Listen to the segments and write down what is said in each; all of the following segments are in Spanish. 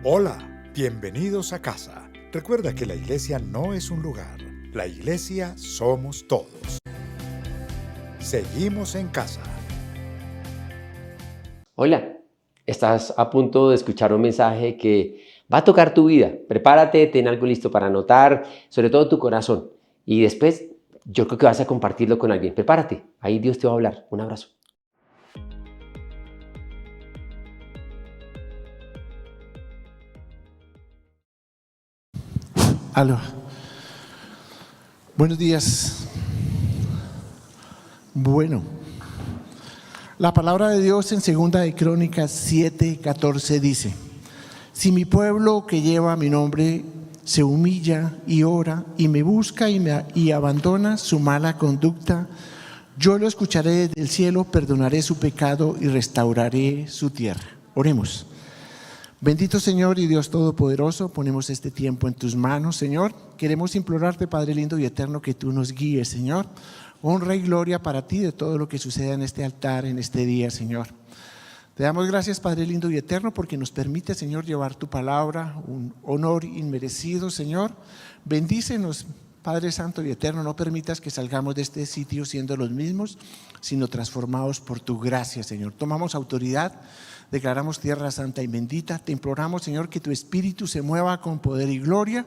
Hola, bienvenidos a casa. Recuerda que la iglesia no es un lugar, la iglesia somos todos. Seguimos en casa. Hola, estás a punto de escuchar un mensaje que va a tocar tu vida. Prepárate, ten algo listo para anotar, sobre todo tu corazón. Y después yo creo que vas a compartirlo con alguien. Prepárate, ahí Dios te va a hablar. Un abrazo. Aló. Buenos días. Bueno, la palabra de Dios en 2 de Crónicas 7:14 dice: si mi pueblo que lleva mi nombre se humilla y ora y me busca y abandona su mala conducta, yo lo escucharé desde el cielo, perdonaré su pecado y restauraré su tierra. Oremos. Bendito Señor y Dios Todopoderoso, ponemos este tiempo en tus manos, Señor. Queremos implorarte, Padre lindo y eterno, que tú nos guíes, Señor. Honra y gloria para ti de todo lo que suceda en este altar, en este día, Señor. Te damos gracias, Padre lindo y eterno, porque nos permite, Señor, llevar tu palabra, un honor inmerecido, Señor. Bendícenos, Padre Santo y Eterno, no permitas que salgamos de este sitio siendo los mismos, sino transformados por tu gracia, Señor. Tomamos autoridad, declaramos tierra santa y bendita. Te imploramos, Señor, que tu Espíritu se mueva con poder y gloria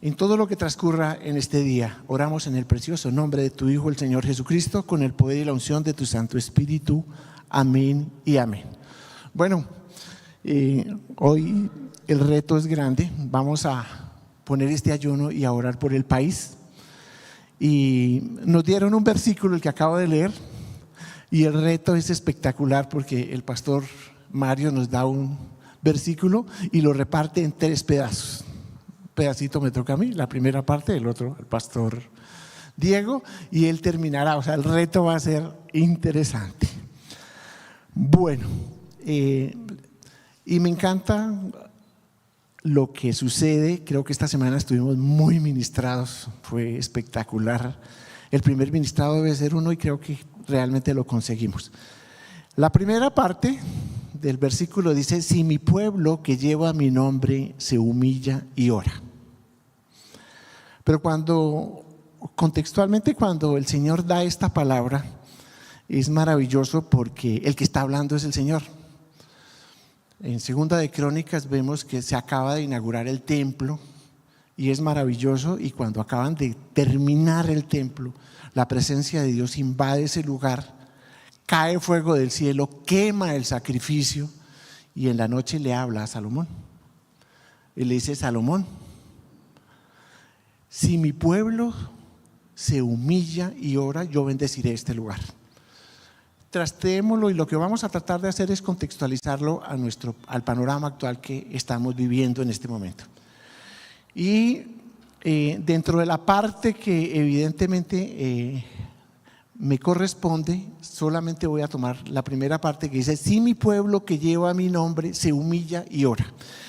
en todo lo que transcurra en este día. Oramos en el precioso nombre de tu Hijo, el Señor Jesucristo, con el poder y la unción de tu Santo Espíritu. Amén y amén. Bueno, hoy el reto es grande. Vamos a poner este ayuno y a orar por el país. Y nos dieron un versículo, el que acabo de leer, y el reto es espectacular porque el pastor Mario nos da un versículo y lo reparte en 3 pedazos. Un pedacito me toca a mí, la primera parte, el otro al pastor Diego, y él terminará. O sea, el reto va a ser interesante. Bueno, y me encanta lo que sucede. Creo que esta semana estuvimos muy ministrados, fue espectacular. El primer ministrado debe ser uno y creo que realmente lo conseguimos. La primera parte del versículo dice: si mi pueblo que lleva mi nombre se humilla y ora. Pero contextualmente, cuando el Señor da esta palabra, es maravilloso porque el que está hablando es el Señor. En 2 de Crónicas vemos que se acaba de inaugurar el templo y es maravilloso, y cuando acaban de terminar el templo, la presencia de Dios invade ese lugar, cae fuego del cielo, quema el sacrificio, y en la noche le habla a Salomón. Y le dice: Salomón, si mi pueblo se humilla y ora, yo bendeciré este lugar. Tratémoslo, y lo que vamos a tratar de hacer es contextualizarlo al panorama actual que estamos viviendo en este momento. Y dentro de la parte que evidentemente me corresponde, solamente voy a tomar la primera parte que dice: si mi pueblo que lleva mi nombre se humilla y ora.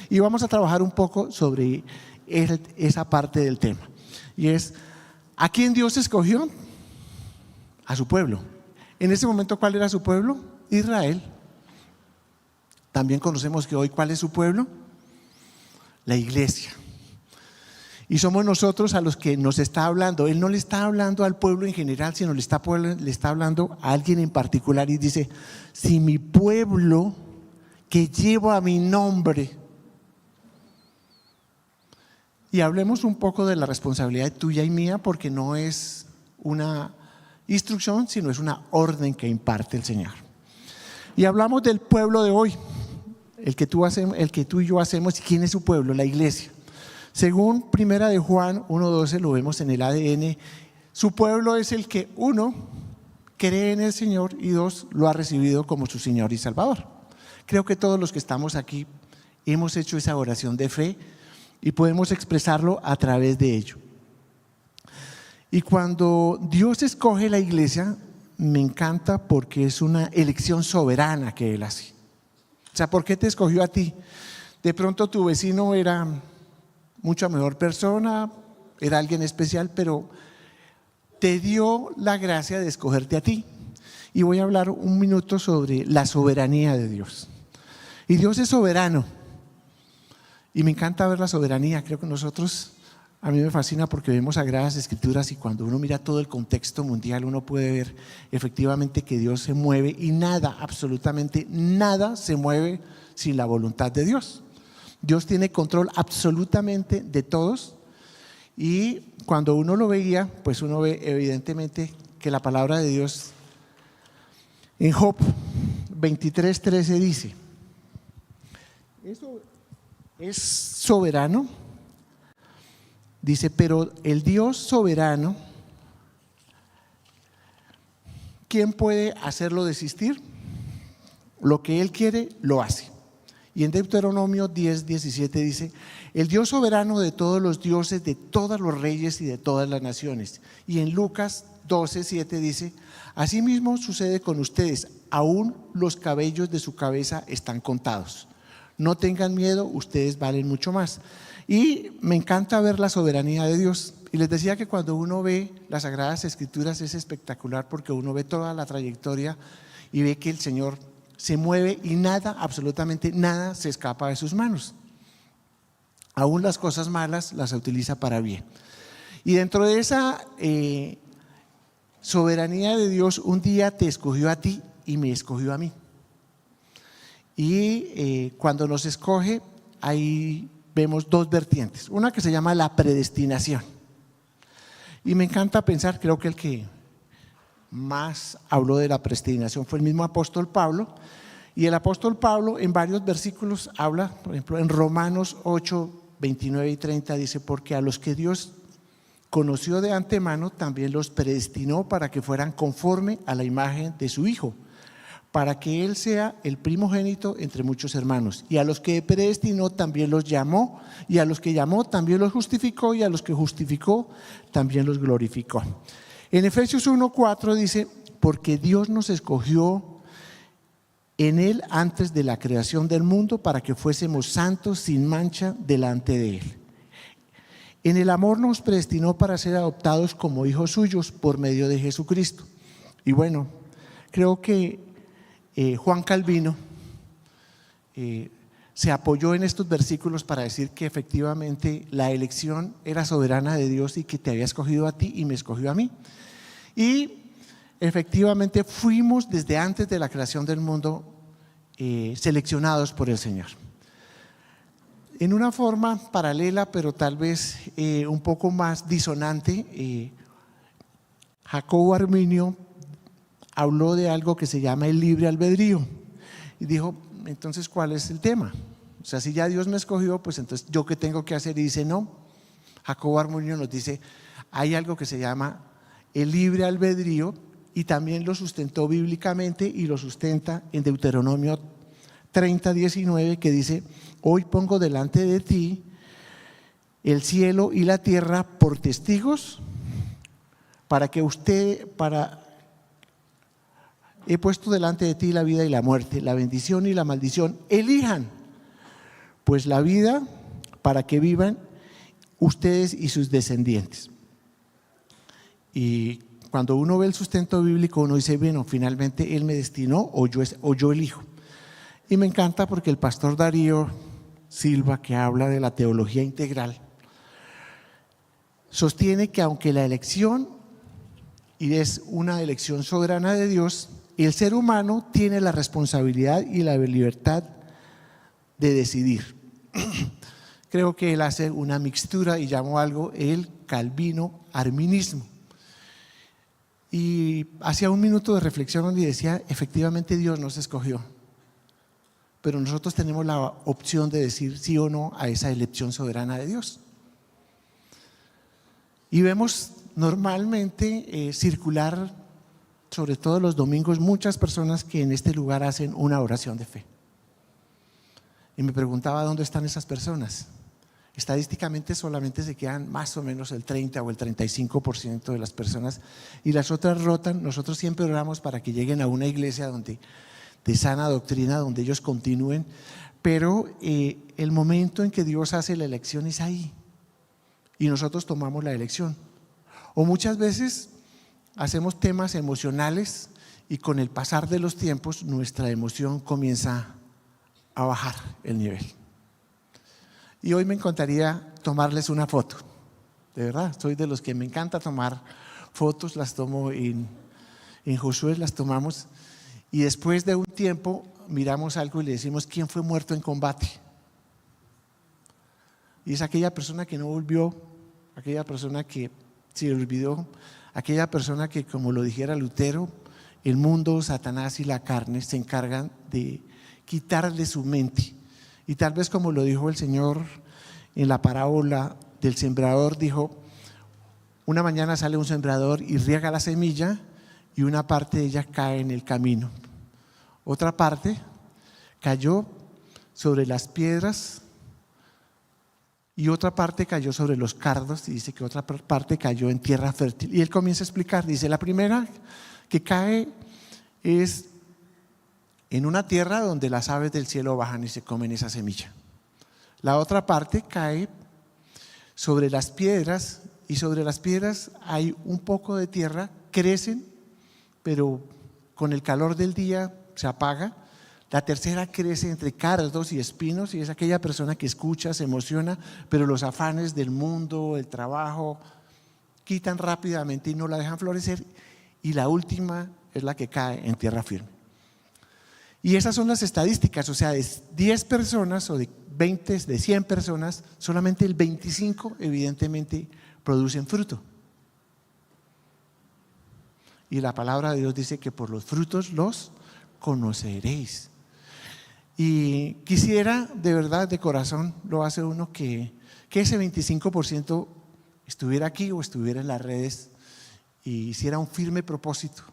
Y vamos a trabajar un poco sobre esa parte del tema. Y es: ¿a quién Dios escogió? A su pueblo. En ese momento, ¿cuál era su pueblo? Israel. También conocemos que hoy, ¿cuál es su pueblo? La iglesia. Y somos nosotros a los que nos está hablando. Él no le está hablando al pueblo en general, sino le está hablando a alguien en particular, y dice: si mi pueblo que lleva mi nombre. Y hablemos un poco de la responsabilidad tuya y mía, porque no es una instrucción, sino es una orden que imparte el Señor. Y hablamos del pueblo de hoy, el que tú y yo hacemos. ¿Y quién es su pueblo? La iglesia. Según 1 de Juan 1:12, lo vemos en el ADN, su pueblo es el que, 1, cree en el Señor, y 2, lo ha recibido como su Señor y Salvador. Creo que todos los que estamos aquí hemos hecho esa oración de fe y podemos expresarlo a través de ello. Y cuando Dios escoge la iglesia, me encanta porque es una elección soberana que Él hace. O sea, ¿por qué te escogió a ti? De pronto tu vecino era mucha mejor persona, era alguien especial, pero te dio la gracia de escogerte a ti. Y voy a hablar un minuto sobre la soberanía de Dios. Y Dios es soberano. Y me encanta ver la soberanía. Creo que a mí me fascina porque vemos Sagradas Escrituras y cuando uno mira todo el contexto mundial, uno puede ver efectivamente que Dios se mueve y nada, absolutamente nada se mueve sin la voluntad de Dios. Dios tiene control absolutamente de todos y cuando uno lo veía, pues uno ve evidentemente que la palabra de Dios en Job 23:13 dice: eso es soberano. Dice, pero el Dios soberano, ¿quién puede hacerlo desistir? Lo que Él quiere, lo hace. Y en Deuteronomio 10:17 dice: el Dios soberano de todos los dioses, de todos los reyes y de todas las naciones. Y en Lucas 12:7 dice: asimismo sucede con ustedes, aún los cabellos de su cabeza están contados. No tengan miedo, ustedes valen mucho más. Y me encanta ver la soberanía de Dios. Y les decía que cuando uno ve las Sagradas Escrituras es espectacular porque uno ve toda la trayectoria y ve que el Señor se mueve y nada, absolutamente nada se escapa de sus manos. Aún las cosas malas las utiliza para bien. Y dentro de esa soberanía de Dios, un día te escogió a ti y me escogió a mí. Y cuando nos escoge, ahí vemos dos vertientes. Una que se llama la predestinación. Y me encanta pensar, creo que el que más habló de la predestinación fue el mismo apóstol Pablo. Y el apóstol Pablo en varios versículos habla, por ejemplo en Romanos 8:29 y 30 dice: porque a los que Dios conoció de antemano también los predestinó para que fueran conforme a la imagen de su Hijo, para que Él sea el primogénito entre muchos hermanos. Y a los que predestinó también los llamó, y a los que llamó también los justificó, y a los que justificó también los glorificó. En Efesios 1:4 dice: porque Dios nos escogió en Él antes de la creación del mundo para que fuésemos santos sin mancha delante de Él. En el amor nos predestinó para ser adoptados como hijos suyos por medio de Jesucristo. Y bueno, creo que Juan Calvino se apoyó en estos versículos para decir que efectivamente la elección era soberana de Dios y que te había escogido a ti y me escogió a mí. Y efectivamente fuimos desde antes de la creación del mundo seleccionados por el Señor. En una forma paralela, pero tal vez un poco más disonante, Jacobo Arminio habló de algo que se llama el libre albedrío y dijo: entonces ¿cuál es el tema? O sea, si ya Dios me escogió, pues entonces ¿yo qué tengo que hacer? Y dice no, Jacobo Arminio nos dice: hay algo que se llama el libre albedrío y también lo sustentó bíblicamente y lo sustenta en Deuteronomio 30:19 que dice: hoy pongo delante de ti el cielo y la tierra por testigos he puesto delante de ti la vida y la muerte, la bendición y la maldición. Elijan pues la vida para que vivan ustedes y sus descendientes. Y cuando uno ve el sustento bíblico, uno dice: bueno, finalmente Él me destinó o yo elijo. Y me encanta porque el pastor Darío Silva, que habla de la teología integral, sostiene que aunque la elección y es una elección soberana de Dios, el ser humano tiene la responsabilidad y la libertad de decidir. Creo que él hace una mixtura y llamó algo el calvino-arminismo. Y hacía un minuto de reflexión donde decía: efectivamente Dios nos escogió, pero nosotros tenemos la opción de decir sí o no a esa elección soberana de Dios. Y vemos normalmente circular, sobre todo los domingos, muchas personas que en este lugar hacen una oración de fe. Y me preguntaba: ¿dónde están esas personas? Estadísticamente solamente se quedan más o menos el 30 o el 35% de las personas y las otras rotan. Nosotros siempre oramos para que lleguen a una iglesia de sana doctrina, donde ellos continúen, pero el momento en que Dios hace la elección es ahí y nosotros tomamos la elección. O muchas veces hacemos temas emocionales y con el pasar de los tiempos nuestra emoción comienza a bajar el nivel. Y hoy me encantaría tomarles una foto. De verdad, soy de los que me encanta tomar fotos, las tomo en Josué, las tomamos. Y después de un tiempo miramos algo y le decimos, ¿quién fue muerto en combate? Y es aquella persona que no volvió, aquella persona que se olvidó, aquella persona que, como lo dijera Lutero, el mundo, Satanás y la carne se encargan de quitarle su mente. Y tal vez, como lo dijo el Señor en la parábola del sembrador, dijo, una mañana sale un sembrador y riega la semilla y una parte de ella cae en el camino. Otra parte cayó sobre las piedras y otra parte cayó sobre los cardos, y dice que otra parte cayó en tierra fértil. Y él comienza a explicar, dice, la primera que cae es en una tierra donde las aves del cielo bajan y se comen esa semilla. La otra parte cae sobre las piedras, y sobre las piedras hay un poco de tierra, crecen, pero con el calor del día se apaga. La tercera crece entre cardos y espinos, y es aquella persona que escucha, se emociona, pero los afanes del mundo, el trabajo, quitan rápidamente y no la dejan florecer. Y la última es la que cae en tierra firme. Y esas son las estadísticas, o sea, de 10 personas o de 20, de 100 personas, solamente el 25 evidentemente producen fruto. Y la palabra de Dios dice que por los frutos los conoceréis. Y quisiera de verdad, de corazón, lo hace uno, que ese 25% estuviera aquí o estuviera en las redes y hiciera un firme propósito.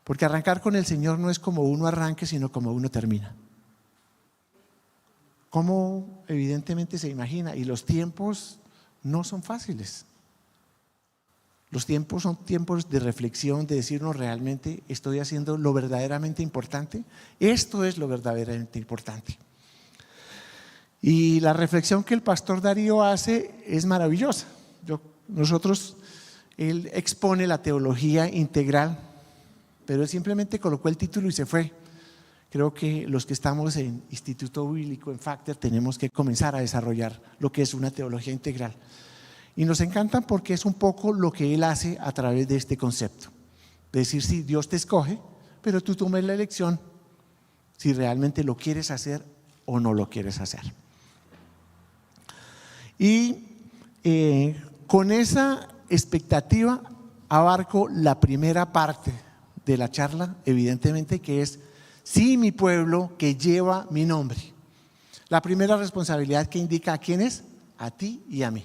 Porque arrancar con el Señor no es como uno arranque, sino como uno termina. Como evidentemente se imagina, y los tiempos no son fáciles. Los tiempos son tiempos de reflexión, de decirnos realmente estoy haciendo lo verdaderamente importante. Esto es lo verdaderamente importante. Y la reflexión que el pastor Darío hace es maravillosa. Él expone la teología integral, pero él simplemente colocó el título y se fue. Creo que los que estamos en Instituto Bíblico, en Factor, tenemos que comenzar a desarrollar lo que es una teología integral. Y nos encantan porque es un poco lo que él hace a través de este concepto. De decir, sí, Dios te escoge, pero tú tomes la elección si realmente lo quieres hacer o no lo quieres hacer. Y con esa expectativa abarco la primera parte de la charla, evidentemente, que es, sí, mi pueblo que lleva mi nombre. La primera responsabilidad que indica a quién es, a ti y a mí.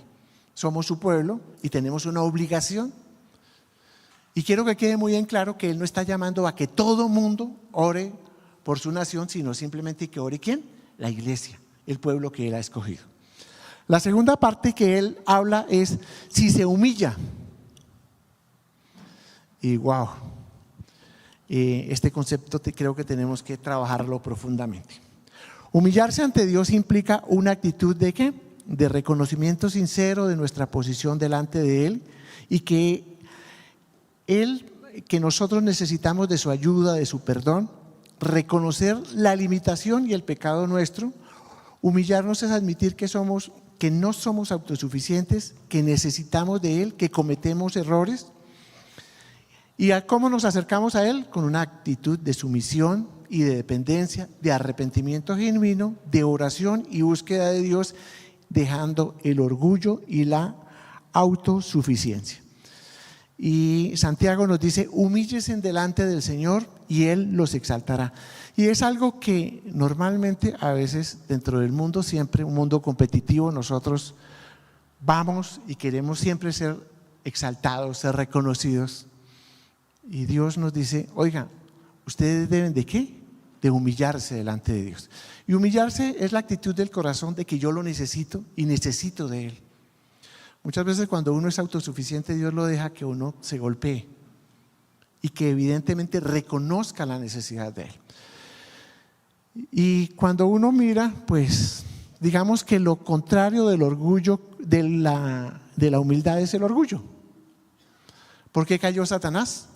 Somos su pueblo y tenemos una obligación. Y quiero que quede muy en claro que él no está llamando a que todo mundo ore por su nación, sino simplemente que ore ¿quién? La iglesia, el pueblo que él ha escogido. La segunda parte que él habla es si se humilla. Y wow, este concepto creo que tenemos que trabajarlo profundamente. Humillarse ante Dios implica una actitud de ¿qué? De reconocimiento sincero de nuestra posición delante de Él, y que nosotros necesitamos de su ayuda, de su perdón, reconocer la limitación y el pecado nuestro. Humillarnos es admitir que no somos autosuficientes, que necesitamos de Él, que cometemos errores. ¿Y a cómo nos acercamos a Él? Con una actitud de sumisión y de dependencia, de arrepentimiento genuino, de oración y búsqueda de Dios, dejando el orgullo y la autosuficiencia. Y Santiago nos dice, humíllense delante del Señor y Él los exaltará. Y es algo que normalmente a veces dentro del mundo, siempre un mundo competitivo, nosotros vamos y queremos siempre ser exaltados, ser reconocidos. Y Dios nos dice, oiga, ustedes deben ¿de qué? De humillarse delante de Dios. Y humillarse es la actitud del corazón de que yo lo necesito y necesito de Él. Muchas veces cuando uno es autosuficiente, Dios lo deja que uno se golpee y que evidentemente reconozca la necesidad de Él. Y cuando uno mira, pues digamos que lo contrario del orgullo, de la humildad es el orgullo. ¿Por qué cayó Satanás?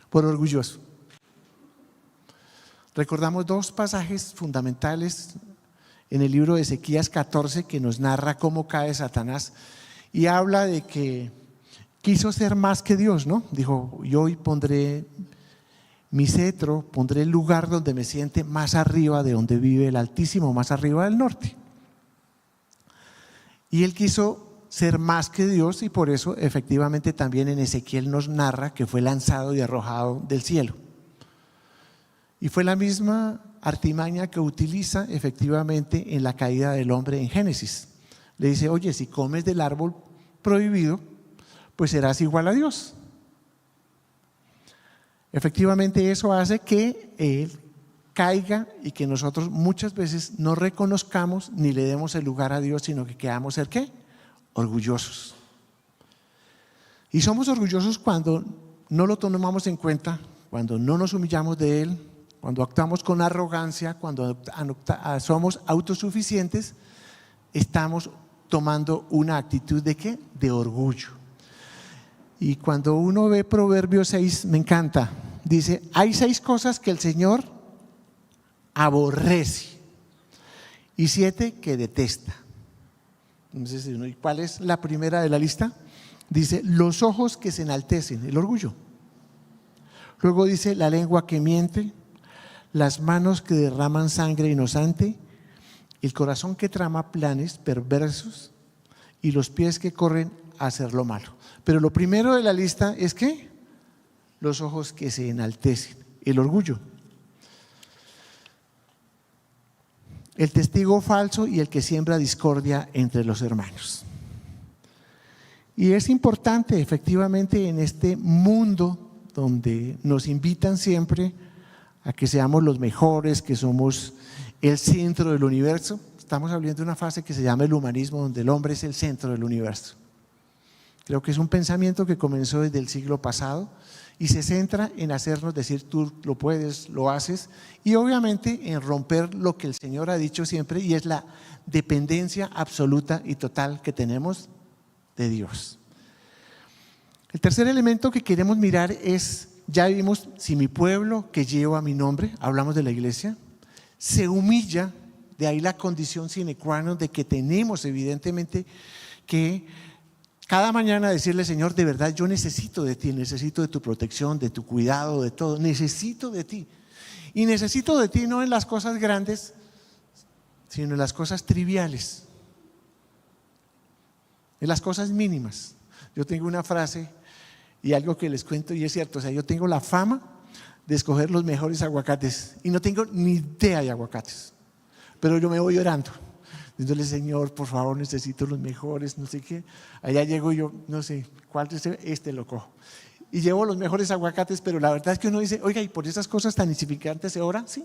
Por orgulloso. Recordamos dos pasajes fundamentales en el libro de Ezequías 14, que nos narra cómo cae Satanás y habla de que quiso ser más que Dios, ¿no? Dijo, yo hoy pondré mi cetro, pondré el lugar donde me siente más arriba de donde vive el Altísimo, más arriba del norte. Y él quiso ser más que Dios y por eso efectivamente también en Ezequiel nos narra que fue lanzado y arrojado del cielo. Y fue la misma artimaña que utiliza efectivamente en la caída del hombre en Génesis. Le dice, oye, si comes del árbol prohibido, pues serás igual a Dios. Efectivamente eso hace que él caiga y que nosotros muchas veces no reconozcamos ni le demos el lugar a Dios, sino que quedamos ¿el qué? Orgullosos. Y somos orgullosos cuando no lo tomamos en cuenta, cuando no nos humillamos de Él, cuando actuamos con arrogancia, cuando somos autosuficientes, estamos tomando una actitud ¿de qué? De orgullo. Y cuando uno ve Proverbios 6, me encanta, dice, hay 6 cosas que el Señor aborrece y 7 que detesta. Entonces, ¿y cuál es la primera de la lista? Dice, los ojos que se enaltecen, el orgullo. Luego dice, la lengua que miente, las manos que derraman sangre inocente, el corazón que trama planes perversos y los pies que corren a hacer lo malo. Pero lo primero de la lista es ¿qué? Los ojos que se enaltecen, el orgullo. El testigo falso y el que siembra discordia entre los hermanos. Y es importante efectivamente en este mundo donde nos invitan siempre a que seamos los mejores, que somos el centro del universo. Estamos hablando de una fase que se llama el humanismo, donde el hombre es el centro del universo. Creo que es un pensamiento que comenzó desde el siglo pasado y se centra en hacernos decir tú lo puedes, lo haces, y obviamente en romper lo que el Señor ha dicho siempre, y es la dependencia absoluta y total que tenemos de Dios. El tercer elemento que queremos mirar es, ya vimos, si mi pueblo que lleva mi nombre, hablamos de la iglesia, se humilla, de ahí la condición sine qua non de que tenemos evidentemente que cada mañana decirle, Señor, de verdad yo necesito de ti, necesito de tu protección, de tu cuidado, de todo, necesito de ti. Y necesito de ti no en las cosas grandes, sino en las cosas triviales, en las cosas mínimas. Yo tengo una frase y algo que les cuento y es cierto, o sea, yo tengo la fama de escoger los mejores aguacates y no tengo ni idea de aguacates, pero yo me voy orando. Diciéndole, Señor, por favor, necesito los mejores, no sé qué. Allá llego yo, no sé, ¿cuál es este? Lo cojo. Y llevo los mejores aguacates, pero la verdad es que uno dice, oiga, ¿y por esas cosas tan insignificantes se ora? Sí.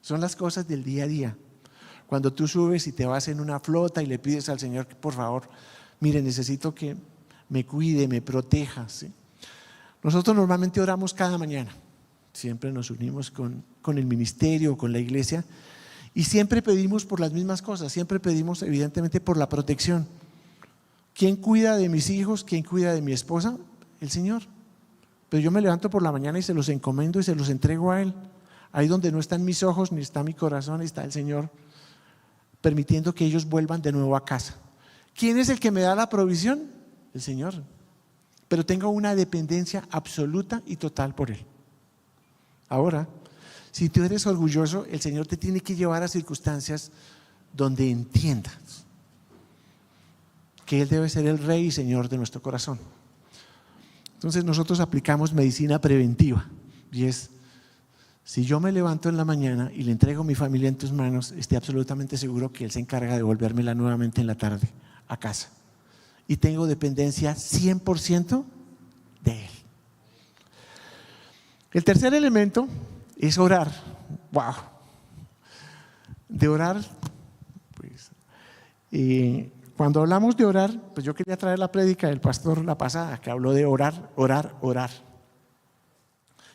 Son las cosas del día a día. Cuando tú subes y te vas en una flota y le pides al Señor, por favor, mire, necesito que me cuide, me proteja. ¿Sí? Nosotros normalmente oramos cada mañana. Siempre nos unimos con el ministerio, con la iglesia. Y siempre pedimos por las mismas cosas, siempre pedimos evidentemente por la protección. ¿Quién cuida de mis hijos? ¿Quién cuida de mi esposa? El Señor. Pero yo me levanto por la mañana y se los encomiendo y se los entrego a Él. Ahí donde no están mis ojos, ni está mi corazón, está el Señor, permitiendo que ellos vuelvan de nuevo a casa. ¿Quién es el que me da la provisión? El Señor. Pero tengo una dependencia absoluta y total por Él. Ahora, si tú eres orgulloso, el Señor te tiene que llevar a circunstancias donde entiendas que Él debe ser el Rey y Señor de nuestro corazón. Entonces nosotros aplicamos medicina preventiva y es, si yo me levanto en la mañana y le entrego mi familia en tus manos, esté absolutamente seguro que Él se encarga de volvérmela nuevamente en la tarde a casa. Y tengo dependencia 100% de Él. El tercer elemento es orar. Wow. De orar, pues, cuando hablamos de orar, pues yo quería traer la prédica del pastor la pasada, que habló de orar, orar, orar.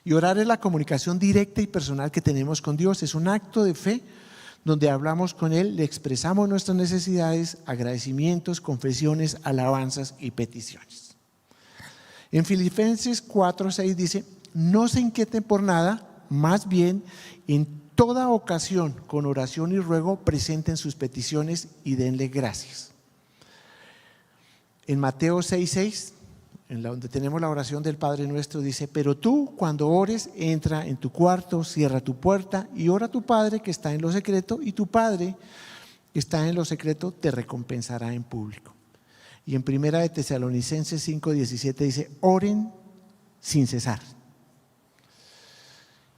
Y orar es la comunicación directa y personal que tenemos con Dios. Es un acto de fe donde hablamos con Él, le expresamos nuestras necesidades, agradecimientos, confesiones, alabanzas y peticiones. En Filipenses 4:6 dice, no se inquieten por nada, más bien en toda ocasión, con oración y ruego, presenten sus peticiones y denle gracias. En Mateo 6:6, donde tenemos la oración del Padre Nuestro, dice: pero tú, cuando ores, entra en tu cuarto, cierra tu puerta y ora a tu Padre que está en lo secreto, y tu Padre que está en lo secreto te recompensará en público. Y en 1 de Tesalonicenses 5:17 dice: oren sin cesar.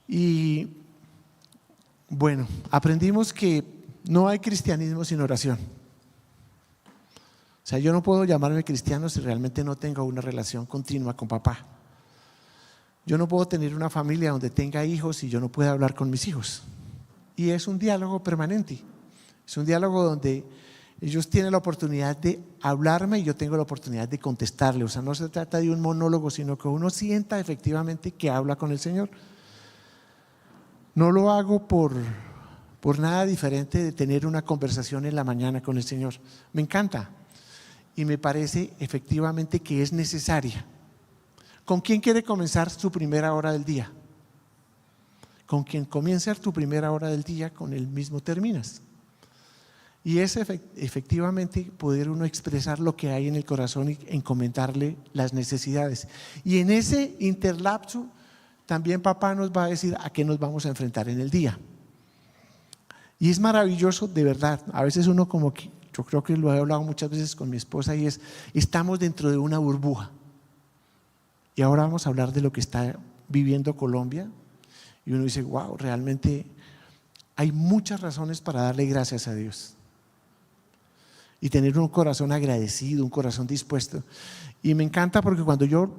Y bueno, aprendimos que no hay cristianismo sin oración. O sea, yo no puedo llamarme cristiano si realmente no tengo una relación continua con papá. Yo no puedo tener una familia donde tenga hijos si yo no puedo hablar con mis hijos. Y es un diálogo permanente. Es un diálogo donde ellos tienen la oportunidad de hablarme y yo tengo la oportunidad de contestarle. O sea, no se trata de un monólogo, sino que uno sienta efectivamente que habla con el Señor. No lo hago por nada diferente de tener una conversación en la mañana con el Señor. Me encanta y me parece efectivamente que es necesaria. ¿Con quién quiere comenzar su primera hora del día? Con quien comienza tu primera hora del día, con él mismo terminas. Y es efectivamente poder uno expresar lo que hay en el corazón y encomendarle las necesidades. Y en ese interlapso también papá nos va a decir a qué nos vamos a enfrentar en el día. Y es maravilloso, de verdad. A veces uno como que, yo creo que lo he hablado muchas veces con mi esposa, y estamos dentro de una burbuja. Y ahora vamos a hablar de lo que está viviendo Colombia. Y uno dice: wow, realmente hay muchas razones para darle gracias a Dios. Y tener un corazón agradecido, un corazón dispuesto. Y me encanta porque cuando yo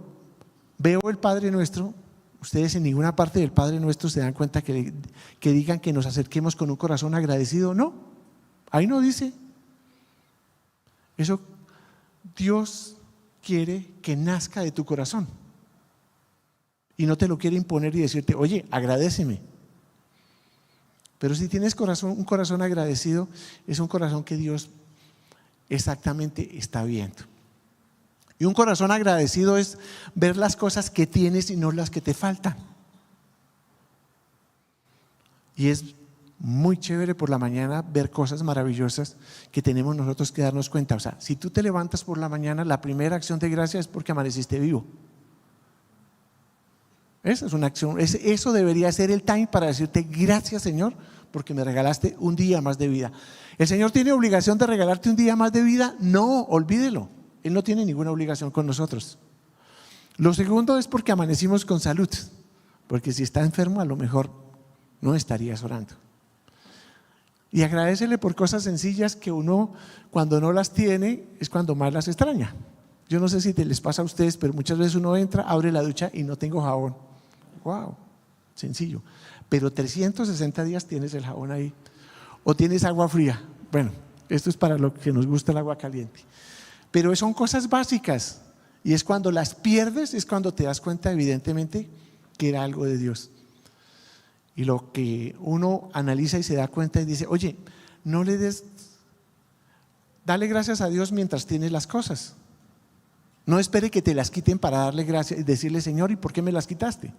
veo el Padre Nuestro, ustedes en ninguna parte del Padre Nuestro se dan cuenta que digan que nos acerquemos con un corazón agradecido. No, ahí no dice. Eso Dios quiere que nazca de tu corazón. Y no te lo quiere imponer y decirte: oye, agradéceme. Pero si tienes un corazón agradecido, es un corazón que Dios exactamente está viendo. Y un corazón agradecido es ver las cosas que tienes y no las que te faltan. Y es muy chévere por la mañana ver cosas maravillosas que tenemos nosotros que darnos cuenta. O sea, si tú te levantas por la mañana, la primera acción de gracia es porque amaneciste vivo. Esa es una acción, eso debería ser el time para decirte: gracias, Señor, porque me regalaste un día más de vida. ¿El Señor tiene obligación de regalarte un día más de vida? No, olvídelo. Él no tiene ninguna obligación con nosotros. Lo segundo es porque amanecimos con salud, porque si está enfermo a lo mejor no estarías orando. Y agradécele por cosas sencillas que uno, cuando no las tiene, es cuando más las extraña. Yo no sé si les pasa a ustedes, pero muchas veces uno entra, abre la ducha y no tengo jabón. Wow, sencillo. Pero 360 días tienes el jabón ahí. O tienes agua fría. Bueno, esto es para lo que nos gusta el agua caliente. Pero son cosas básicas. Y es cuando las pierdes, es cuando te das cuenta evidentemente que era algo de Dios. Y lo que uno analiza y se da cuenta y dice: oye, no le des, dale gracias a Dios mientras tienes las cosas. No espere que te las quiten para darle gracias y decirle: Señor, ¿y por qué me las quitaste?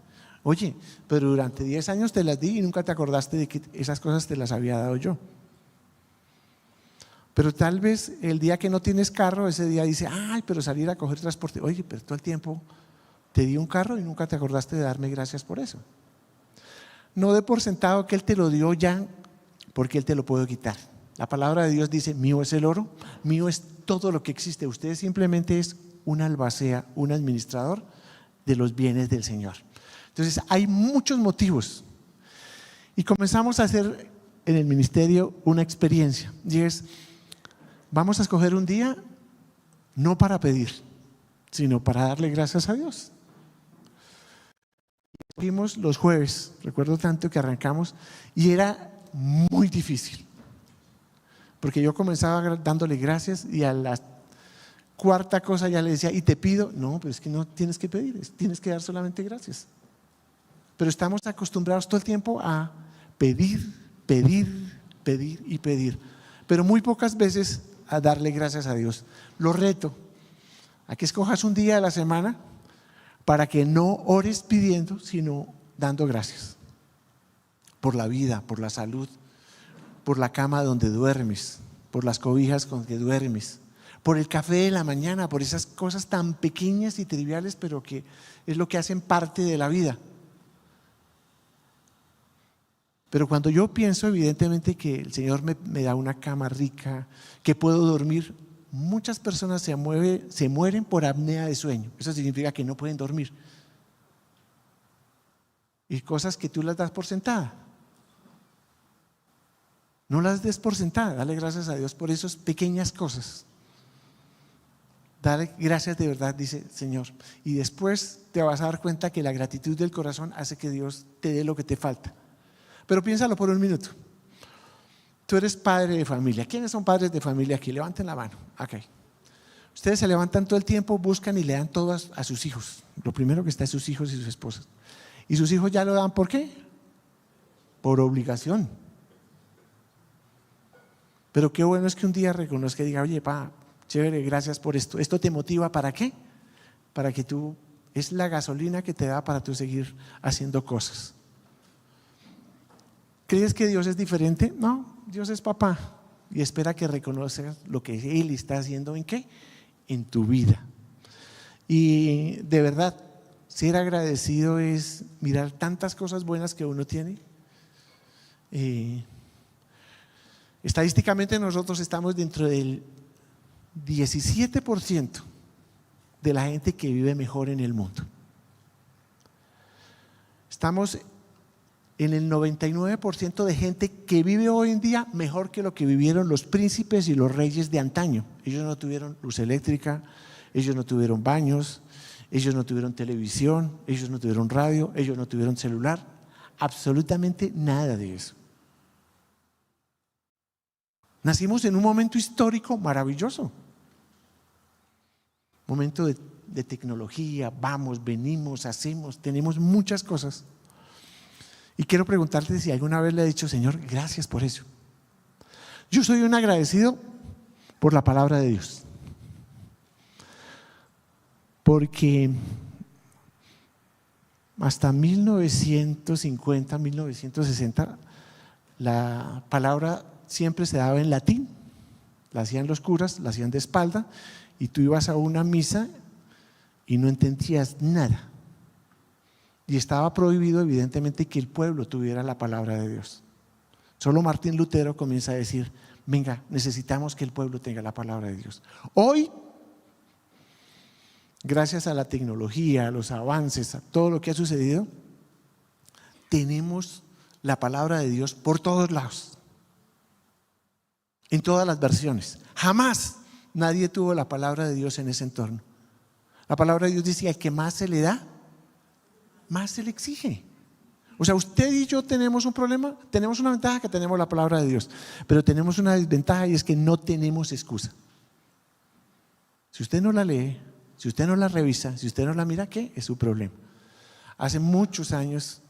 Oye, pero durante 10 años te las di y nunca te acordaste de que esas cosas te las había dado yo. Pero tal vez el día que no tienes carro, ese día dice: ay, pero salir a coger transporte. Oye, pero todo el tiempo te di un carro y nunca te acordaste de darme gracias por eso. No dé por sentado que Él te lo dio ya, porque Él te lo puede quitar. La palabra de Dios dice: mío es el oro, mío es todo lo que existe. Usted simplemente es un albacea, un administrador de los bienes del Señor. Entonces hay muchos motivos. Y comenzamos a hacer en el ministerio una experiencia, y es: vamos a escoger un día no para pedir, sino para darle gracias a Dios. Fuimos los jueves, recuerdo tanto que arrancamos, y era muy difícil, porque yo comenzaba dándole gracias y a la cuarta cosa ya le decía: y te pido. No, pero es que no tienes que pedir, tienes que dar solamente gracias. Pero estamos acostumbrados todo el tiempo a pedir, pedir, pedir y pedir, pero muy pocas veces a darle gracias a Dios. Lo reto a que escojas un día de la semana para que no ores pidiendo, sino dando gracias. por la vida, por la salud, por la cama donde duermes, por las cobijas con que duermes, por el café de la mañana, por esas cosas tan pequeñas y triviales, pero que es lo que hacen parte de la vida. Pero cuando yo pienso evidentemente que el Señor me da una cama rica, que puedo dormir, muchas personas se mueren por apnea de sueño. Eso significa que no pueden dormir. Y cosas que tú las das por sentada. No las des por sentada, dale gracias a Dios por esas pequeñas cosas. Dale gracias de verdad, dice Señor. Y después te vas a dar cuenta que la gratitud del corazón hace que Dios te dé lo que te falta. Pero piénsalo por un minuto. Tú eres padre de familia. ¿Quiénes son padres de familia aquí? Levanten la mano. Okay. Ustedes se levantan todo el tiempo, buscan y le dan todo a sus hijos. Lo primero que está es sus hijos y sus esposas. ¿Y sus hijos ya lo dan por qué? Por obligación. Pero qué bueno es que un día reconozca y diga, oye, pa, chévere, gracias por esto. ¿Esto te motiva para qué? Para que tú, es la gasolina que te da para tú seguir haciendo cosas. ¿Crees que Dios es diferente? No, Dios es papá y espera que reconozcas lo que Él está haciendo ¿en qué? En tu vida. Y de verdad, ser agradecido es mirar tantas cosas buenas que uno tiene. Estadísticamente nosotros estamos dentro del 17% de la gente que vive mejor en el mundo. Estamos en el 99% de gente que vive hoy en día mejor que lo que vivieron los príncipes y los reyes de antaño. Ellos no tuvieron luz eléctrica, ellos no tuvieron baños, ellos no tuvieron televisión, ellos no tuvieron radio, ellos no tuvieron celular, absolutamente nada de eso. Nacimos en un momento histórico maravilloso, momento de tecnología, vamos, venimos, hacemos, tenemos muchas cosas. Y quiero preguntarte si alguna vez le he dicho, Señor, gracias por eso. Yo soy un agradecido por la palabra de Dios. Porque hasta 1950, 1960, la palabra siempre se daba en latín. La hacían los curas, la hacían de espalda, y tú ibas a una misa y no entendías nada. Y estaba prohibido evidentemente que el pueblo tuviera la palabra de Dios. Solo Martín Lutero comienza a decir, venga, necesitamos que el pueblo tenga la palabra de Dios. Hoy, gracias a la tecnología, a los avances, a todo lo que ha sucedido, tenemos la palabra de Dios por todos lados, en todas las versiones. Jamás nadie tuvo la palabra de Dios en ese entorno. La palabra de Dios dice, al que más se le da, más se le exige. O sea, usted y yo tenemos un problema, tenemos una ventaja que tenemos la palabra de Dios, pero tenemos una desventaja y es que no tenemos excusa. Si usted no la lee, si usted no la revisa, si usted no la mira, ¿qué? Es su problema. Hace muchos años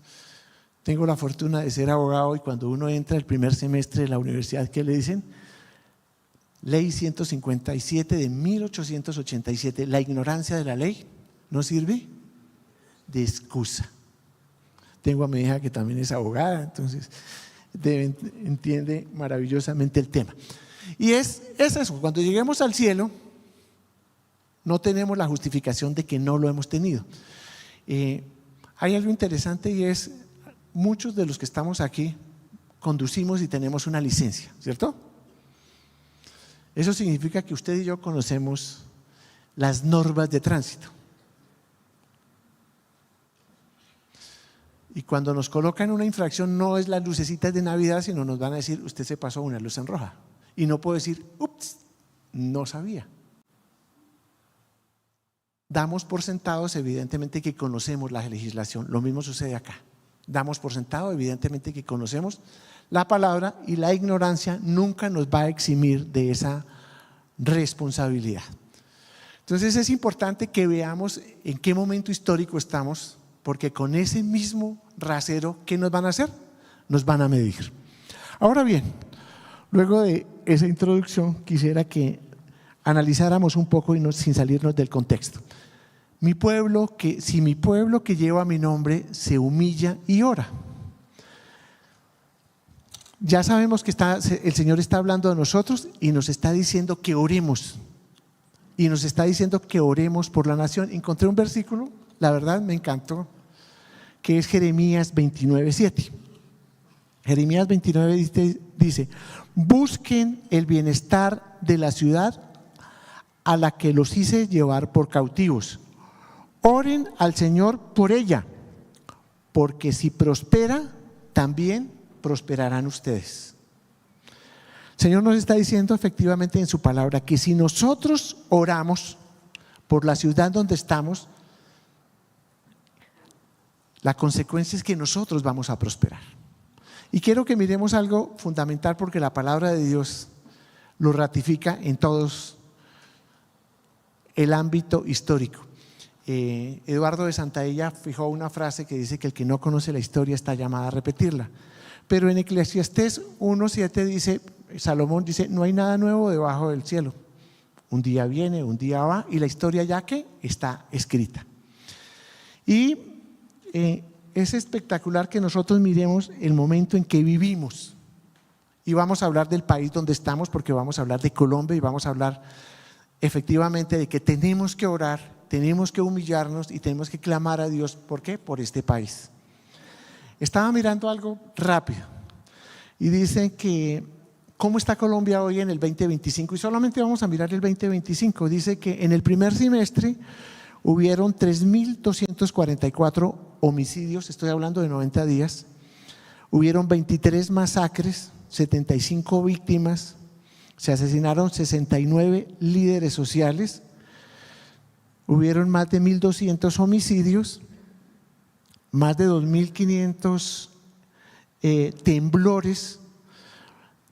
tengo la fortuna de ser abogado y cuando uno entra el primer semestre de la universidad, ¿qué le dicen? Ley 157 de 1887, la ignorancia de la ley no sirve de excusa. Tengo a mi hija que también es abogada, entonces entiende maravillosamente el tema. Y es eso, cuando lleguemos al cielo, no tenemos la justificación de que no lo hemos tenido. Hay algo interesante y es, muchos de los que estamos aquí conducimos y tenemos una licencia, ¿cierto? Eso significa que usted y yo conocemos las normas de tránsito. Y cuando nos colocan una infracción no es las lucecitas de Navidad, sino nos van a decir, usted se pasó una luz en roja. Y no puedo decir, ups, no sabía. Damos por sentados evidentemente que conocemos la legislación. Lo mismo sucede acá. Damos por sentado evidentemente que conocemos la palabra y la ignorancia nunca nos va a eximir de esa responsabilidad. Entonces es importante que veamos en qué momento histórico estamos, porque con ese mismo rasero, ¿qué nos van a hacer? Nos van a medir. Ahora bien, luego de esa introducción, quisiera que analizáramos un poco y sin salirnos del contexto. Si mi pueblo que lleva mi nombre se humilla y ora. Ya sabemos que el Señor está hablando de nosotros y nos está diciendo que oremos. Y nos está diciendo que oremos por la nación. Encontré un versículo, la verdad me encantó, que es Jeremías 29:7. Jeremías 29 dice: busquen el bienestar de la ciudad a la que los hice llevar por cautivos. Oren al Señor por ella, porque si prospera, también prosperarán ustedes. El Señor nos está diciendo efectivamente en su palabra que si nosotros oramos por la ciudad donde estamos, la consecuencia es que nosotros vamos a prosperar. Y quiero que miremos algo fundamental, porque la palabra de Dios lo ratifica en todos el ámbito histórico. Eduardo de Santaella fijó una frase que dice que el que no conoce la historia está llamado a repetirla. Pero en Eclesiastés 1:7 dice, Salomón dice: no hay nada nuevo debajo del cielo. Un día viene, un día va, y la historia ya que está escrita. Y es espectacular que nosotros miremos el momento en que vivimos. Y vamos a hablar del país donde estamos, porque vamos a hablar de Colombia y vamos a hablar efectivamente de que tenemos que orar, tenemos que humillarnos y tenemos que clamar a Dios. ¿Por qué? Por este país. Estaba mirando algo rápido y dicen que ¿cómo está Colombia hoy en el 2025? Y solamente vamos a mirar el 2025. Dice que en el primer semestre hubieron 3.244 homicidios, estoy hablando de 90 días, hubieron 23 masacres, 75 víctimas, se asesinaron 69 líderes sociales, hubieron más de 1.200 homicidios, más de 2.500 temblores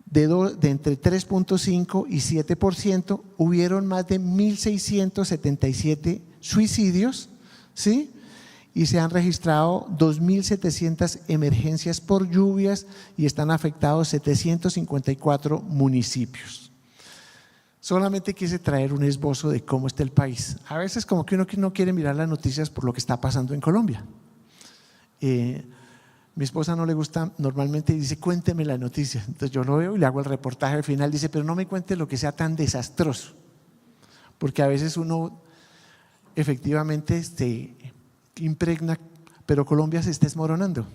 de entre 3.5 y 7%, hubieron más de 1.677 suicidios, ¿sí? Y se han registrado 2.700 emergencias por lluvias y están afectados 754 municipios. Solamente quise traer un esbozo de cómo está el país. A veces como que uno no quiere mirar las noticias por lo que está pasando en Colombia. Mi esposa no le gusta normalmente y dice: cuénteme las noticias. Entonces yo lo veo y le hago el reportaje al final. Dice: pero no me cuente lo que sea tan desastroso, porque a veces uno efectivamente se impregna, pero Colombia se está desmoronando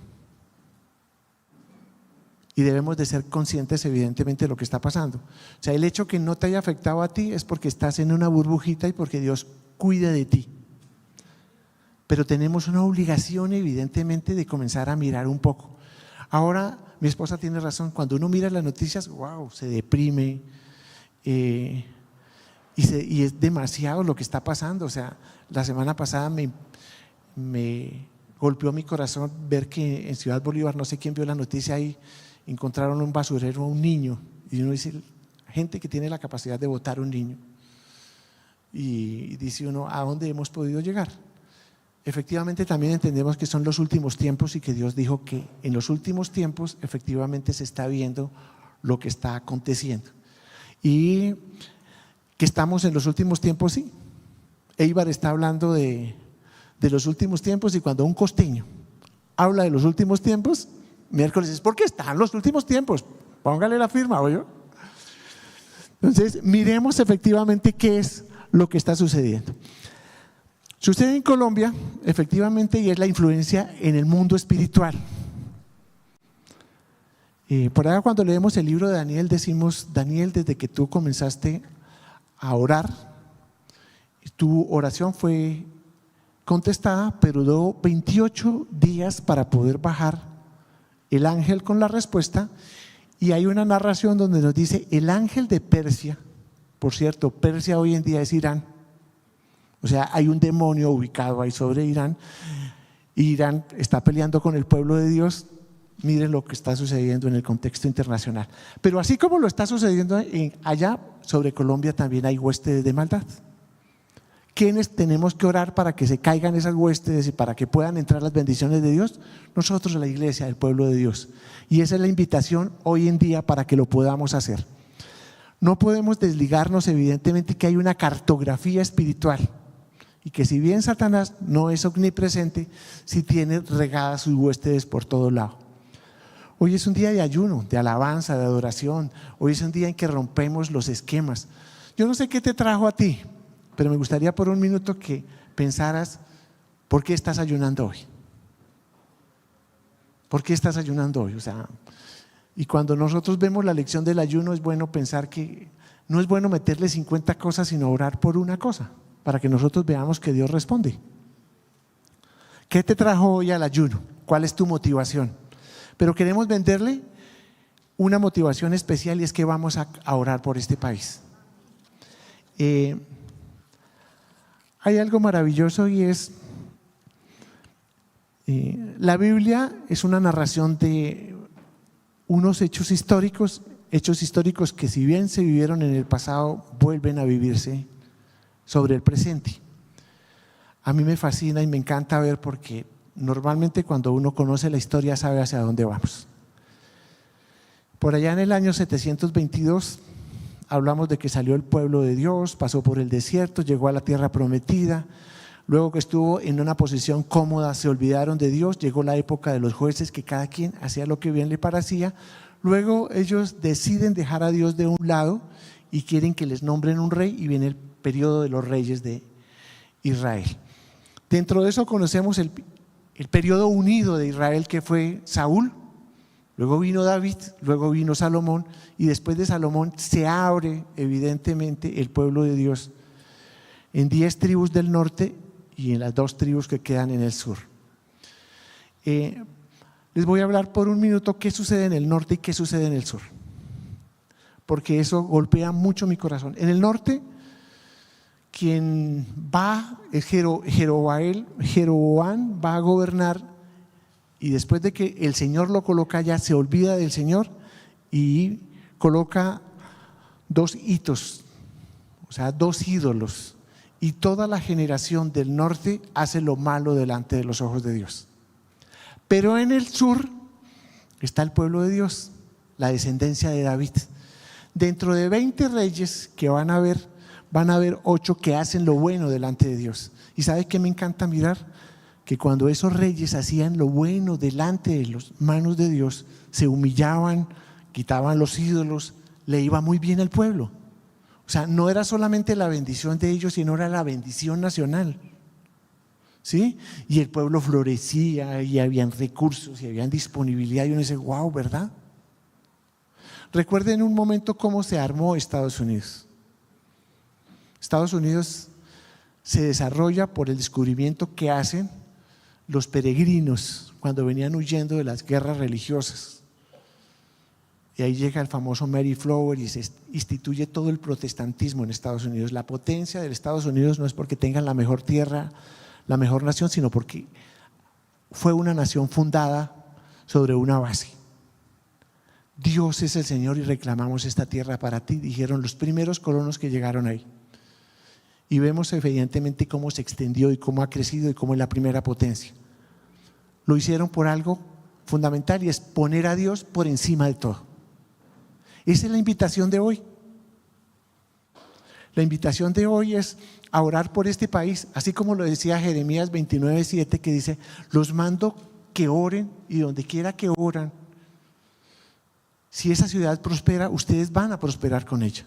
y debemos de ser conscientes evidentemente de lo que está pasando. O sea, el hecho que no te haya afectado a ti es porque estás en una burbujita y porque Dios cuida de ti. Pero tenemos una obligación evidentemente de comenzar a mirar un poco. Ahora mi esposa tiene razón, cuando uno mira las noticias, wow, se deprime y es demasiado lo que está pasando. O sea, la semana pasada me golpeó mi corazón ver que en Ciudad Bolívar, no sé quién vio la noticia ahí, encontraron un basurero a un niño, y uno dice: gente que tiene la capacidad de botar un niño, y dice uno: ¿a dónde hemos podido llegar? Efectivamente también entendemos que son los últimos tiempos y que Dios dijo que en los últimos tiempos efectivamente se está viendo lo que está aconteciendo y que estamos en los últimos tiempos. Sí, Eibar está hablando de los últimos tiempos, y cuando un costeño habla de los últimos tiempos, miércoles es porque están los últimos tiempos, póngale la firma, ¿oye? Entonces miremos efectivamente qué es lo que está sucediendo. Sucede en Colombia, efectivamente, y es la influencia en el mundo espiritual. Por ahí cuando leemos el libro de Daniel decimos: Daniel, desde que tú comenzaste a orar, tu oración fue contestada, pero duró 28 días para poder bajar el ángel con la respuesta. Y hay una narración donde nos dice: el ángel de Persia, por cierto, Persia hoy en día es Irán. O sea, hay un demonio ubicado ahí sobre Irán, y Irán está peleando con el pueblo de Dios. Miren lo que está sucediendo en el contexto internacional. Pero así como lo está sucediendo allá, sobre Colombia también hay huestes de maldad. ¿Quiénes tenemos que orar para que se caigan esas huestes y para que puedan entrar las bendiciones de Dios? Nosotros, la iglesia, el pueblo de Dios. Y esa es la invitación hoy en día para que lo podamos hacer. No podemos desligarnos evidentemente que hay una cartografía espiritual, y que si bien Satanás no es omnipresente, sí tiene regadas sus huestes por todo lado. Hoy es un día de ayuno, de alabanza, de adoración. Hoy es un día en que rompemos los esquemas. Yo no sé qué te trajo a ti, pero me gustaría por un minuto que pensaras, ¿por qué estás ayunando hoy? ¿Por qué estás ayunando hoy? Y cuando nosotros vemos la lección del ayuno, es bueno pensar que no es bueno meterle 50 cosas, sino orar por una cosa, para que nosotros veamos que Dios responde. ¿Qué te trajo hoy al ayuno? ¿Cuál es tu motivación? Pero queremos venderle una motivación especial, y es que vamos a orar por este país. Hay algo maravilloso, y es la Biblia es una narración de unos hechos históricos que, si bien se vivieron en el pasado, vuelven a vivirse sobre el presente. A mí me fascina y me encanta ver, porque normalmente cuando uno conoce la historia sabe hacia dónde vamos. Por allá en el año 722 hablamos de que salió el pueblo de Dios, pasó por el desierto, llegó a la tierra prometida. Luego que estuvo en una posición cómoda, se olvidaron de Dios. Llegó la época de los jueces, que cada quien hacía lo que bien le parecía. Luego ellos deciden dejar a Dios de un lado y quieren que les nombren un rey, y viene el periodo de los reyes de Israel. Dentro de eso conocemos el periodo unido de Israel, que fue Saúl. Luego vino David, luego vino Salomón, y después de Salomón se abre evidentemente el pueblo de Dios en 10 tribus del norte y en las 2 tribus que quedan en el sur. Les voy a hablar por un minuto qué sucede en el norte y qué sucede en el sur, porque eso golpea mucho mi corazón. En el norte, quien va es Jeroboam, va a gobernar, y después de que el Señor lo coloca allá, se olvida del Señor y coloca 2 hitos, 2 ídolos. Y toda la generación del norte hace lo malo delante de los ojos de Dios. Pero en el sur está el pueblo de Dios, la descendencia de David. Dentro de 20 reyes que van a haber 8 que hacen lo bueno delante de Dios. ¿Y sabe qué me encanta mirar? Que cuando esos reyes hacían lo bueno delante de las manos de Dios, se humillaban, quitaban los ídolos, le iba muy bien al pueblo. No era solamente la bendición de ellos, sino era la bendición nacional. ¿Sí? Y el pueblo florecía, y habían recursos, y habían disponibilidad, y uno dice, wow, ¿verdad? Recuerden un momento cómo se armó Estados Unidos. Estados Unidos se desarrolla por el descubrimiento que hacen los peregrinos cuando venían huyendo de las guerras religiosas. Y ahí llega el famoso Mayflower y se instituye todo el protestantismo en Estados Unidos. La potencia de Estados Unidos no es porque tengan la mejor tierra, la mejor nación, sino porque fue una nación fundada sobre una base. Dios es el Señor y reclamamos esta tierra para ti, dijeron los primeros colonos que llegaron ahí. Y vemos evidentemente cómo se extendió y cómo ha crecido y cómo es la primera potencia. Lo hicieron por algo fundamental, y es poner a Dios por encima de todo. Esa es la invitación de hoy. La invitación de hoy es a orar por este país, así como lo decía Jeremías 29:7, que dice: los mando que oren, y donde quiera que oran, si esa ciudad prospera, ustedes van a prosperar con ella.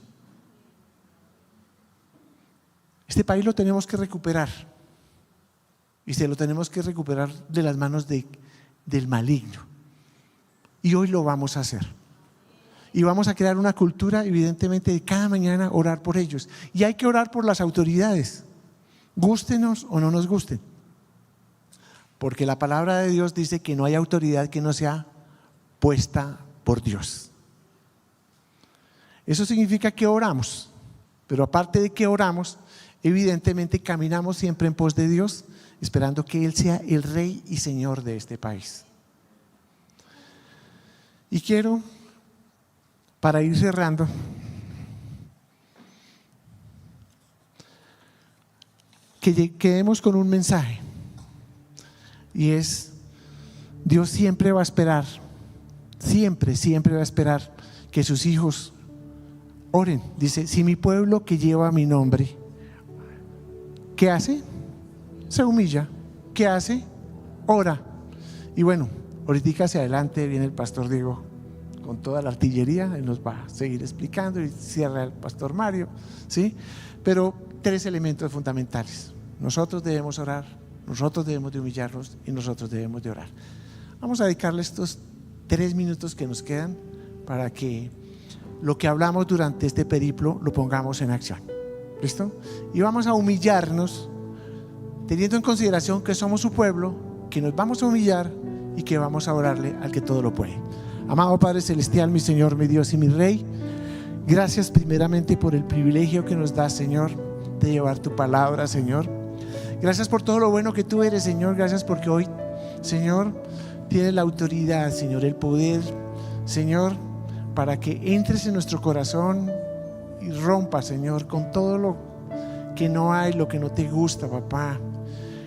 Este país lo tenemos que recuperar, y se lo tenemos que recuperar de las manos del maligno, y hoy lo vamos a hacer. Y vamos a crear una cultura, evidentemente, de cada mañana orar por ellos. Y hay que orar por las autoridades, gústenos o no nos gusten, porque la palabra de Dios dice que no hay autoridad que no sea puesta por Dios. Eso significa que oramos, pero aparte de que oramos, evidentemente caminamos siempre en pos de Dios, esperando que Él sea el Rey y Señor de este país. Y quiero, para ir cerrando, que quedemos con un mensaje, y es: Dios siempre va a esperar, siempre va a esperar que sus hijos oren. Dice: si mi pueblo que lleva mi nombre, ¿qué hace? Se humilla. ¿Qué hace? Ora. Y bueno, Ahorita hacia adelante viene el pastor Diego con toda la artillería, él nos va a seguir explicando y cierra el pastor Mario, ¿sí? Pero 3 elementos fundamentales. Nosotros debemos orar, nosotros debemos de humillarnos y nosotros debemos de orar. Vamos a dedicarle estos 3 minutos que nos quedan para que lo que hablamos durante este periplo lo pongamos en acción. ¿Listo? Y vamos a humillarnos teniendo en consideración que somos su pueblo, que nos vamos a humillar y que vamos a orarle al que todo lo puede. Amado Padre Celestial, mi Señor, mi Dios y mi Rey, gracias primeramente por el privilegio que nos das, Señor, de llevar tu palabra, Señor. Gracias por todo lo bueno que tú eres, Señor. Gracias porque hoy, Señor, tienes la autoridad, Señor, el poder, Señor, para que entres en nuestro corazón y rompas, Señor, con todo lo que no hay, lo que no te gusta, papá.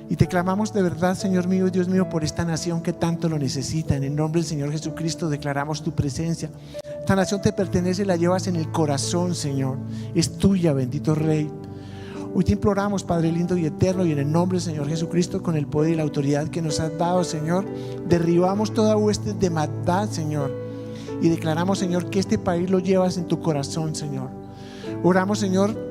Y te clamamos de verdad, Señor mío y Dios mío, por esta nación que tanto lo necesita. En el nombre del Señor Jesucristo declaramos tu presencia. Esta nación te pertenece, la llevas en el corazón, Señor. Es tuya, bendito Rey. Hoy te imploramos, Padre lindo y eterno, y en el nombre del Señor Jesucristo, con el poder y la autoridad que nos has dado, Señor, derribamos toda hueste de maldad, Señor, y declaramos, Señor, que este país lo llevas en tu corazón, Señor. Oramos, Señor,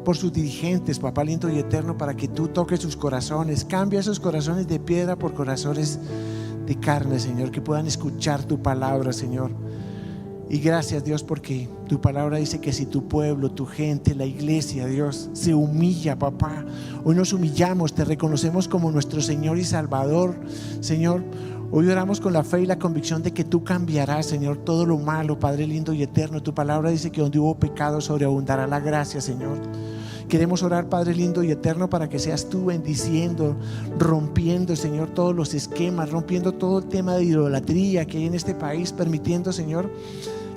por sus dirigentes, papá lindo y eterno, para que tú toques sus corazones, cambia esos corazones de piedra por corazones de carne, Señor, que puedan escuchar tu palabra, Señor. Y gracias, Dios, porque tu palabra dice que si tu pueblo, tu gente, la iglesia, Dios, se humilla, papá, hoy nos humillamos, te reconocemos como nuestro Señor y Salvador, Señor. Hoy oramos con la fe y la convicción de que tú cambiarás, Señor, todo lo malo, Padre lindo y eterno. Tu palabra dice que donde hubo pecado sobreabundará la gracia, Señor. Queremos orar, Padre lindo y eterno, para que seas tú bendiciendo, rompiendo, Señor, todos los esquemas, rompiendo todo el tema de idolatría que hay en este país, permitiendo, Señor,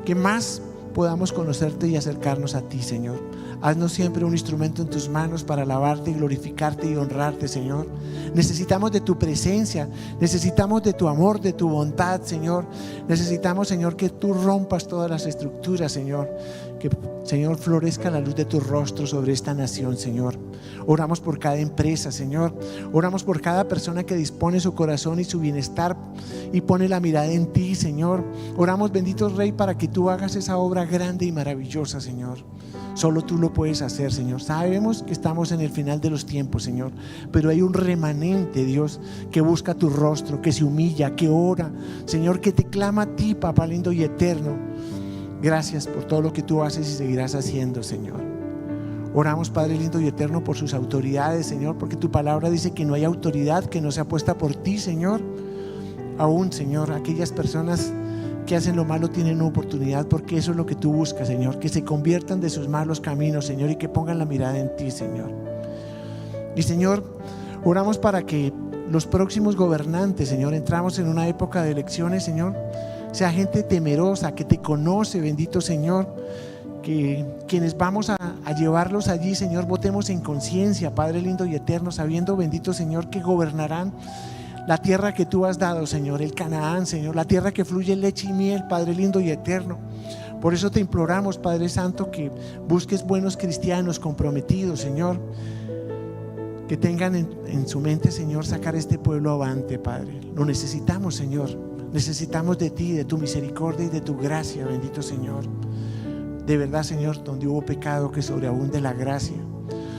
que más podamos conocerte y acercarnos a ti, Señor. Haznos siempre un instrumento en tus manos para alabarte, glorificarte y honrarte, Señor. Necesitamos de tu presencia, necesitamos de tu amor, de tu bondad, Señor. Necesitamos, Señor, que tú rompas todas las estructuras, Señor. Que, Señor, florezca la luz de tu rostro sobre esta nación, Señor. Oramos por cada empresa, Señor. Oramos por cada persona que dispone su corazón y su bienestar y pone la mirada en ti, Señor. Oramos, bendito Rey, para que tú hagas esa obra grande y maravillosa, Señor. Solo tú lo puedes hacer, Señor. Sabemos que estamos en el final de los tiempos, Señor, pero hay un remanente, Dios, que busca tu rostro, que se humilla, que ora, Señor, que te clama a ti, papá lindo y eterno. Gracias por todo lo que tú haces y seguirás haciendo, Señor. Oramos, Padre lindo y eterno, por sus autoridades, Señor, porque tu palabra dice que no hay autoridad que no sea puesta por ti, Señor. Aún, Señor, aquellas personas que hacen lo malo tienen una oportunidad, porque eso es lo que tú buscas, Señor, que se conviertan de sus malos caminos, Señor, y que pongan la mirada en ti, Señor. Y, Señor, oramos para que los próximos gobernantes, Señor, entramos en una época de elecciones, Señor, sea gente temerosa, que te conoce, bendito Señor, que quienes vamos a llevarlos allí, Señor, votemos en conciencia, Padre lindo y eterno, sabiendo, bendito Señor, que gobernarán la tierra que tú has dado, Señor, el Canaán, Señor, la tierra que fluye leche y miel, Padre lindo y eterno. Por eso te imploramos, Padre Santo, que busques buenos cristianos comprometidos, Señor, que tengan en su mente, Señor, sacar este pueblo avante, Padre. Lo necesitamos, Señor. Necesitamos de ti, de tu misericordia y de tu gracia, bendito Señor. De verdad, Señor, donde hubo pecado, que sobreabunde la gracia.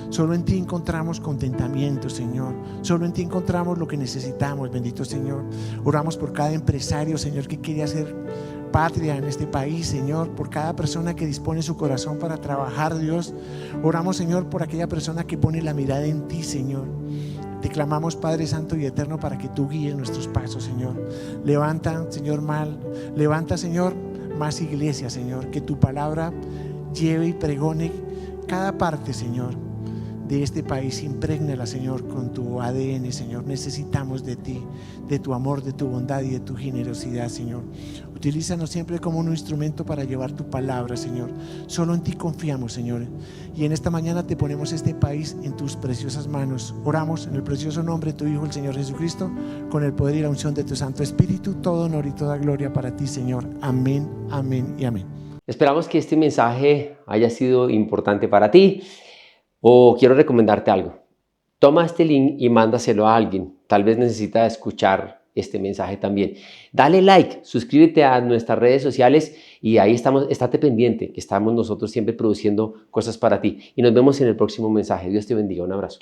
Solo en ti encontramos contentamiento, Señor. Solo en ti encontramos lo que necesitamos, bendito Señor. Oramos por cada empresario, Señor, que quiere hacer patria en este país, Señor. Por cada persona que dispone su corazón para trabajar, Dios. Oramos, Señor, por aquella persona que pone la mirada en ti, Señor. Te clamamos, Padre Santo y Eterno, para que tú guíes nuestros pasos, Señor. Levanta, Señor, levanta, Señor, más iglesias, Señor. Que tu palabra lleve y pregone cada parte, Señor, de este país. Imprégnala, Señor, con tu ADN, Señor. Necesitamos de ti, de tu amor, de tu bondad y de tu generosidad, Señor. Utilízanos siempre como un instrumento para llevar tu palabra, Señor. Solo en ti confiamos, Señor. Y en esta mañana te ponemos este país en tus preciosas manos. Oramos en el precioso nombre de tu Hijo, el Señor Jesucristo, con el poder y la unción de tu Santo Espíritu. Todo honor y toda gloria para ti, Señor. Amén, amén y amén. Esperamos que este mensaje haya sido importante para ti. O quiero recomendarte algo. Toma este link y mándaselo a alguien. Tal vez necesita escuchar este mensaje también. Dale like, suscríbete a nuestras redes sociales y ahí estamos, estate pendiente, que estamos nosotros siempre produciendo cosas para ti. Y nos vemos en el próximo mensaje. Dios te bendiga. Un abrazo.